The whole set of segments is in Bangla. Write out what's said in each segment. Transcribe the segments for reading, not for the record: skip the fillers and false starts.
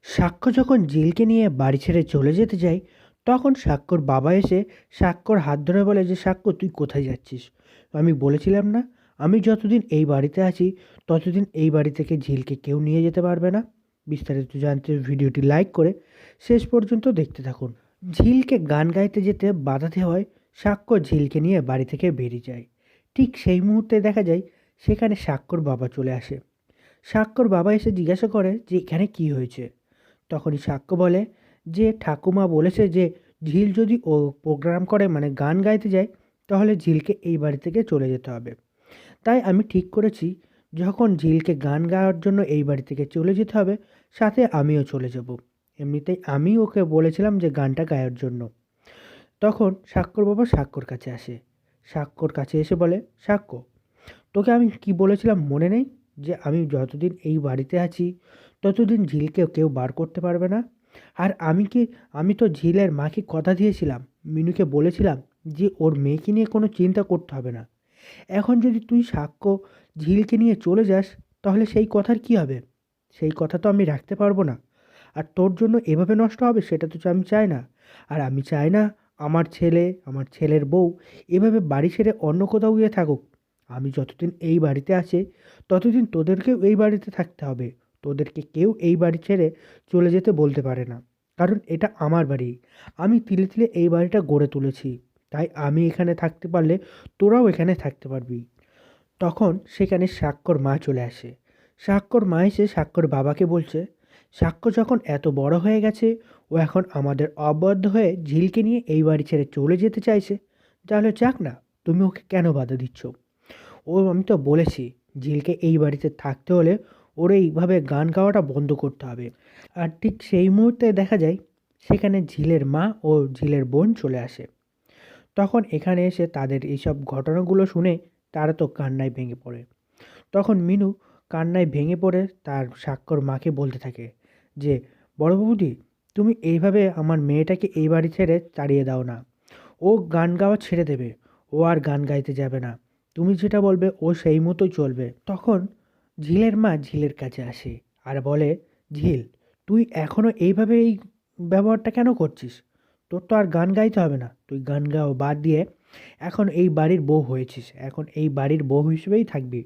সাক্ষ্য যখন ঝিলকে নিয়ে বাড়ি ছেড়ে চলে যেতে যায়, তখন সাক্ষ্যর বাবা এসে সাক্ষ্যর হাত ধরে বলে যে, "সাক্ষ্য, তুই কোথায় যাচ্ছিস? আমি বলেছিলাম না, আমি যতদিন এই বাড়িতে আছি, ততদিন এই বাড়ি থেকে ঝিলকে কেউ নিয়ে যেতে পারবে না।" বিস্তারিত জানতে ভিডিওটি লাইক করে শেষ পর্যন্ত দেখতে থাকুন। ঝিলকে গান গাইতে যেতে বাধা দেওয়ায় সাক্ষ্য ঝিলকে নিয়ে বাড়ি থেকে বেরিয়ে যায়। ঠিক সেই মুহূর্তে দেখা যায় সেখানে সাক্ষ্যর বাবা চলে আসে। সাক্ষ্যর বাবা এসে জিজ্ঞাসা করে যে, "এখানে কি হয়েছে?" তখনই সাক্ষ্য বলে যে, ঠাকুমা বলেছে যে ঝিল যদি ও প্রোগ্রাম করে, মানে গান গাইতে যায়, তাহলে ঝিলকে এই বাড়ি থেকে চলে যেতে হবে। তাই আমি ঠিক করেছি, যখন ঝিলকে গান গাওয়ার জন্য এই বাড়ি থেকে চলে যেতে হবে, সাথে আমিও চলে যাব। এমনিতেই আমি ওকে বলেছিলাম যে গানটা গাওয়ার জন্য। তখন সাক্ষ্যর বাবা সাক্ষ্যর কাছে আসে। সাক্ষ্যর কাছে এসে বলে, "সাক্ষ্য, তোকে আমি কি বলেছিলাম মনে নেই? যে আমি যতদিন এই বাড়িতে আছি, ততদিন ঝিলকে কেউ বার করতে পারবে না। আর আমি তো ঝিলের মাকে কথা দিয়েছিলাম, মিনুকে বলেছিলাম যে ওর মেয়েকে নিয়ে কোনো চিন্তা করতে হবে না। এখন যদি তুই সাক্ষ্য ঝিলকে নিয়ে চলে যাস, তাহলে সেই কথার কি হবে? সেই কথা তো আমি রাখতে পারবো না। আর তোর জন্য এভাবে নষ্ট হবে, সেটা তো আমি চাই না। আর আমি চাই না আমার ছেলে, আমার ছেলের বউ এভাবে বাড়ি ছেড়ে অন্য কোথাও গিয়ে থাকুক। আমি যতদিন এই বাড়িতে আছি, ততদিন তোদেরকেও এই বাড়িতে থাকতে হবে। তোদেরকে কেউ এই বাড়ি ছেড়ে চলে যেতে বলতে পারে না। কারণ এটা আমার বাড়ি। আমি তিলে তিলে এই বাড়িটা গড়ে তুলেছি। তাই আমি এখানে থাকতে পারলে তোরাও এখানে থাকতে পারবি।" তখন সেখানে সাক্ষ্যর মা চলে আসে। সাক্ষ্যর মা এসে সাক্ষ্যর বাবাকে বলছে, "সাক্ষ্য যখন এত বড় হয়ে গেছে, ও এখন আমাদের অবাধ্য হয়ে ঝিলকে নিয়ে এই বাড়ি ছেড়ে চলে যেতে চাইছে, তাহলে যাক না, তুমি ওকে কেন বাধা দিচ্ছ? আমি তো বলেছি, ঝিলকে এই বাড়িতে থাকতে হলে ওর এইভাবে গান গাওয়াটা বন্ধ করতে হবে।" আর ঠিক সেই মুহূর্তে দেখা যায় সেখানে ঝিলের মা ও ঝিলের বোন চলে আসে। তখন এখানে এসে তাদের এইসব ঘটনাগুলো শুনে তারা তো কান্নায় ভেঙে পড়ে। তখন মিনু কান্নায় ভেঙে পড়ে তার সাক্ষ্যর মাকে বলতে থাকে যে, "বড় বৌদি, তুমি এইভাবে আমার মেয়েটাকে এই বাড়ি ছেড়ে তাড়িয়ে দাও না। ও গান গাওয়া ছেড়ে দেবে। ও আর গান গাইতে যাবে না। তুমি যেটা বলবে ও সেই মতোই চলবে।" তখন ঝিলের মা ঝিলের কাছে আসে আর বলে, "ঝিল, তুই এখনও এইভাবে এই ব্যবহারটা কেন করছিস? তোর তো আর গান গাইতে হবে না। তুই গান গাওয়া বাদ দিয়ে এখন এই বাড়ির বউ হয়েছিস। এখন এই বাড়ির বউ হিসেবেই থাকবি।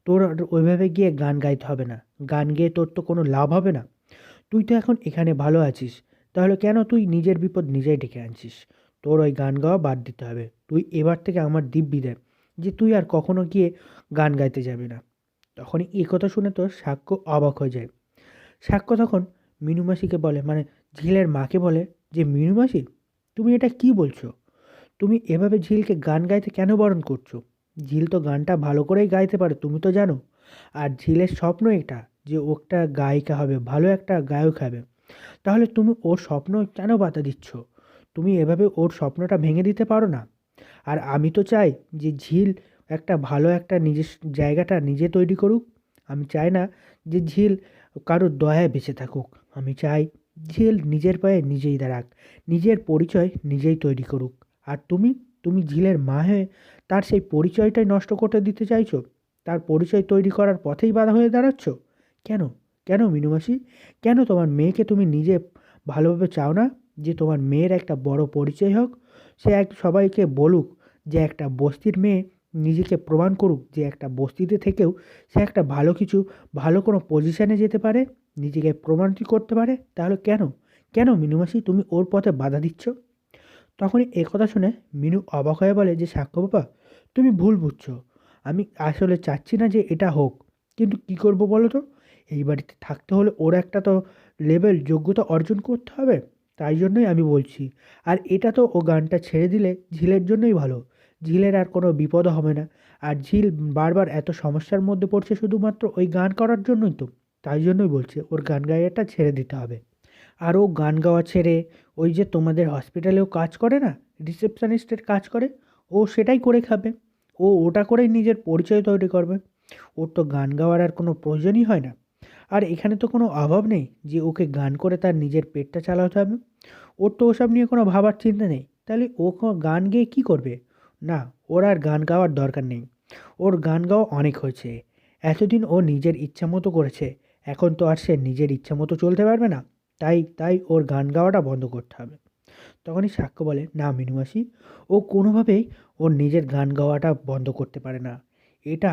তোর আর ওইভাবে গিয়ে গান গাইতে হবে না। গান গেয়ে তোর তো কোনো লাভ হবে না। তুই তো এখন এখানে ভালো আছিস। তাহলে কেন তুই নিজের বিপদ নিজেই ডেকে আনছিস? তোর ওই গান গাওয়া বাদ দিতে হবে। তুই এবার থেকে আমার দিব্যি দে যে তুই আর কখনো গিয়ে গান গাইতে যাবি না।" তখনই এই কথা শুনে তো সাক্ষ্য অবাক হয়ে যায়। সাক্ষ্য তখন মিনু মাসিকে বলে, মানে ঝিলের মাকে বলে যে, "মিনু মাসি, তুমি এটা কি বলছো? তুমি এভাবে ঝিলকে গান গাইতে কেন বারণ করছো? ঝিল তো গানটা ভালো করেই গাইতে পারে, তুমি তো জানো। আর ঝিলের স্বপ্ন এটা যে ও একটা গায়িকা হবে, ভালো একটা গায়ক হবে। তাহলে তুমি ওর স্বপ্ন কেন বাধা দিচ্ছ? তুমি এভাবে ওর স্বপ্নটা ভেঙে দিতে পারো না। আর আমি তো চাই যে ঝিল একটা ভালো একটা নিজের জায়গাটা নিজে তৈরি করুক। আমি চাই না যে ঝিল কারোর দয়ায় বেঁচে থাকুক। আমি চাই ঝিল নিজের পায়ে নিজেই দাঁড়াক, নিজের পরিচয় নিজেই তৈরি করুক। আর তুমি ঝিলের মা হয়ে তার সেই পরিচয়টাই নষ্ট করতে দিতে চাইছো? তার পরিচয় তৈরি করার পথেই বাধা হয়ে দাঁড়াচ্ছ? কেন? কেন মিনু মাসি? কেন তোমার মেয়েকে তুমি নিজে ভালোভাবে চাও না যে তোমার মেয়ের একটা বড় পরিচয় হোক? সে সবাইকে বলুক যে একটা বস্তির মেয়ে নিজেকে প্রমাণ করুক যে একটা বস্তিতে থেকেও সে একটা ভালো কিছু, ভালো কোনো পজিশনে যেতে পারে, নিজেকে প্রমাণিত করতে পারে। তাহলে কেন? কেন মিনু মাসি তুমি ওর পথে বাধা দিচ্ছ? তখনই এ কথা শুনে মিনু অবাক হয়ে বলে যে, "সাক্ষ্য বাবা, তুমি ভুল বুঝছো। আমি আসলে চাচ্ছি না যে এটা হোক। কিন্তু কি করব বলো তো? এই বাড়িতে থাকতে হলে ওর একটা তো লেভেল যোগ্যতা অর্জন করতে হবে। তাই জন্যই আমি বলছি। আর এটা তো ও গানটা ছেড়ে দিলে ঝিলের জন্যই ভালো। ঝিলের আর কোনো বিপদও হবে না। আর ঝিল বারবার এত সমস্যার মধ্যে পড়ছে শুধুমাত্র ওই গান করার জন্যই তো। তাই জন্যই বলছি ওর গান গাইয়াটা ছেড়ে দিতে হবে। আর ও গান গাওয়া ছেড়ে ওই যে তোমাদের হসপিটালেও কাজ করে না, রিসেপশনিস্টের কাজ করে, ও সেটাই করে খাবে। ও ওটা করেই নিজের পরিচয় তৈরি করবে। ওর তো গান গাওয়ার আর কোনো প্রয়োজনই হয় না। আর এখানে তো কোনো অভাব নেই যে ওকে গান করে তার নিজের পেটটা চালাতে হবে। ওর তো ওসব নিয়ে কোনো ভাবার চিন্তা নেই। তাহলে ও গান গেয়ে কী করবে? না, ওর আর গান গাওয়ার দরকার নেই। ওর গান গাওয়া অনেক হয়েছে। এতদিন ও নিজের ইচ্ছা মতো করেছে। এখন তো আর সে নিজের ইচ্ছা মতো চলতে পারবে না। তাই তাই ওর গান গাওয়াটা বন্ধ করতে হবে। তখনই সাক্ষ্য বলে, না মিনু মাসি, ও কোনোভাবেই ওর নিজের গান গাওয়াটা বন্ধ করতে পারে না। এটা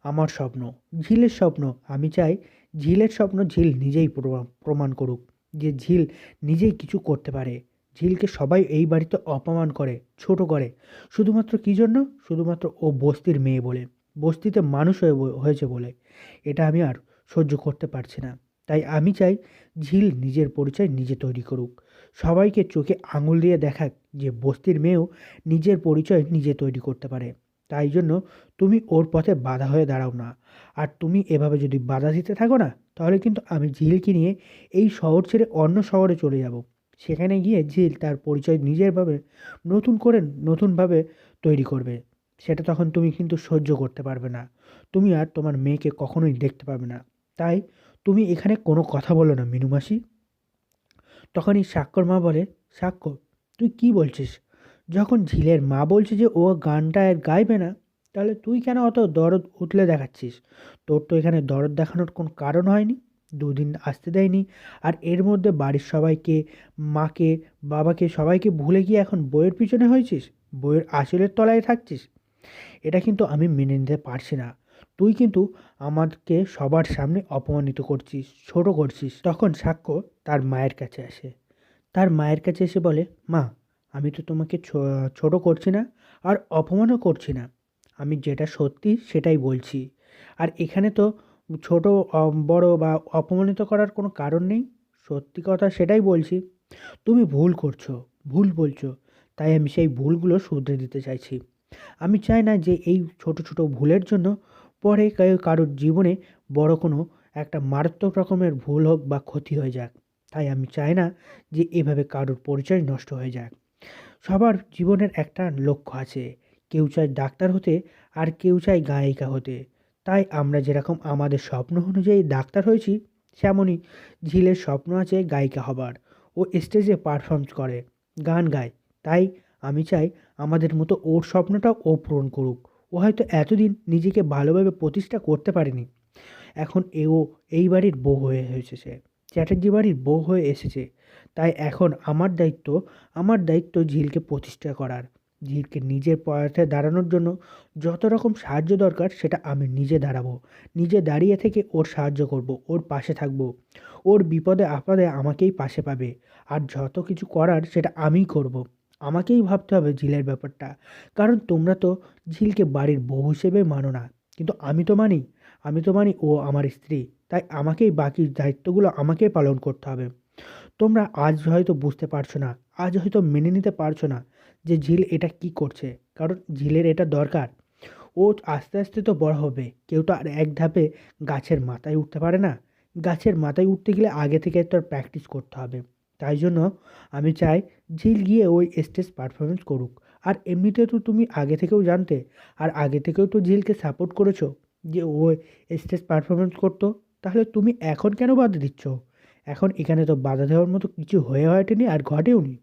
আমার স্বপ্ন, ঝিলের স্বপ্ন। আমি চাই ঝিলের স্বপ্ন ঝিল নিজেই প্রমাণ করুক যে ঝিল নিজেই কিছু করতে পারে। ঝিলকে সবাই এই বাড়িতে অপমান করে, ছোট করে, শুধুমাত্র কী জন্য? শুধুমাত্র ও বস্তির মেয়ে বলে, বস্তিতে মানুষ হয়েছে বলে। এটা আমি আর সহ্য করতে পারছি না। তাই আমি চাই ঝিল নিজের পরিচয় নিজে তৈরি করুক, সবাইকে চোখে আঙুল দিয়ে দেখাক যে বস্তির মেয়েও নিজের পরিচয় নিজে তৈরি করতে পারে। তাই জন্য তুমি ওর পথে বাধা হয়ে দাঁড়াও না। আর তুমি এভাবে যদি বাধা দিতে থাকো না, তাহলে কিন্তু আমি ঝিলকে নিয়ে এই শহর ছেড়ে অন্য শহরে চলে যাব। সেখানে গিয়ে ঝিল তার পরিচয় নিজেরভাবে নতুনভাবে তৈরি করবে। সেটা তখন তুমি কিন্তু সহ্য করতে পারবে না। তুমি আর তোমার মেয়েকে কখনোই দেখতে পাবে না। তাই তুমি এখানে কোনো কথা বলো না মিনু মাসি। তখনই সাক্ষ্যর মা বলে, সাক্ষ্য, তুই কি বলছিস? যখন ঝিলের মা বলছে যে ও গানটা আর গাইবে না, তাহলে তুই কেন অত দরদ উতলে দেখাচ্ছিস? তোর তো এখানে দরদ দেখানোর কোনো কারণ হয়নি, দুদিন আসতে দেয়নি। আর এর মধ্যে বাড়ির সবাইকে, মাকে, বাবাকে, সবাইকে ভুলে গিয়ে এখন বইয়ের পিছনে হয়েছিস, বইয়ের আসলের তলায় থাকছিস। এটা কিন্তু আমি মেনে নিতে পারছি না। তুই কিন্তু আমাকে সবার সামনে অপমানিত করছিস, ছোট করছিস। তখন সাক্ষ্য তার মায়ের কাছে আসে। তার মায়ের কাছে এসে বলে, মা, আমি তো তোমাকে ছোট করছি না, আর অপমানও করছি না। আমি যেটা সত্যি সেটাই বলছি। আর এখানে তো ছোট, বড় বা অপমানিত করার কোনো কারণ নেই। সত্যি কথা সেটাই বলছি। তুমি ভুল করছো, ভুল বলছো। তাই আমি সেই ভুলগুলো শুধরে দিতে চাইছি। আমি চাই না যে এই ছোট ছোট ভুলের জন্য পরে কারোর জীবনে বড় কোনো একটা মারাত্মক রকমের ভুল হোক বা ক্ষতি হয়ে যাক। তাই আমি চাই না যে এভাবে কারোর পরিচয় নষ্ট হয়ে যাক। সবার জীবনের একটা লক্ষ্য আছে। কেউ চায় ডাক্তার হতে, আর কেউ চায় গায়িকা হতে। তাই আমরা যেরকম আমাদের স্বপ্ন অনুযায়ী ডাক্তার হয়েছি, তেমনই ঝিলের স্বপ্ন আছে গায়িকা হবার। ও স্টেজে পারফর্ম করে, গান গায়। তাই আমি চাই আমাদের মতো ওর স্বপ্নটাও ও পূরণ করুক। ও হয়তো এতদিন নিজেকে ভালোভাবে প্রতিষ্ঠা করতে পারেনি। এখন ও এই বাড়ির বউ হয়ে এসেছে, চ্যাটার্জি বাড়ির বউ হয়ে এসেছে। তাই এখন আমার দায়িত্ব ঝিলকে প্রতিষ্ঠা করার। ঝিলকে নিজের পথে দাঁড়ানোর জন্য যত রকম সাহায্য দরকার সেটা আমি নিজে দাঁড়াবো। নিজে দাঁড়িয়ে থেকে ওর সাহায্য করব, ওর পাশে থাকবো। ওর বিপদে আপদে আমাকেই পাশে পাবে। আর যত কিছু করার সেটা আমিই করব। আমাকেই ভাবতে হবে ঝিলের ব্যাপারটা। কারণ তোমরা তো ঝিলকে বাড়ির বউ হিসেবে মানো না, কিন্তু আমি তো মানি ও আমার স্ত্রী। তাই আমাকেই বাকি দায়িত্বগুলো আমাকেই পালন করতে হবে। তোমরা আজ হয়তো বুঝতে পারছো না, আজ হয়তো মেনে নিতে পারছো না যে ঝিল এটা কি করছে। কারণ ঝিলের এটা দরকার। ও আস্তে আস্তে তো বড় হবে। কেউ তো আর এক ধাপে গাছের মাথায় উঠতে পারে না। গাছের মাথায় উঠতে গেলে আগে থেকে তো প্র্যাকটিস করতে হবে। তাই জন্য আমি চাই ঝিল গিয়ে ওই স্টেজ পারফরমেন্স করুক। আর এমনিতে তো তুমি আগে থেকেও জানতে, আর আগে থেকেও তো ঝিলকে সাপোর্ট করেছো যে ও স্টেজ পারফরমেন্স করতো। তাহলে তুমি এখন কেন বাধা দিচ্ছ? এখন এখানে তো বাধা দেওয়ার মতো কিছু হয়ে ওঠেনি আর ঘটেওনি।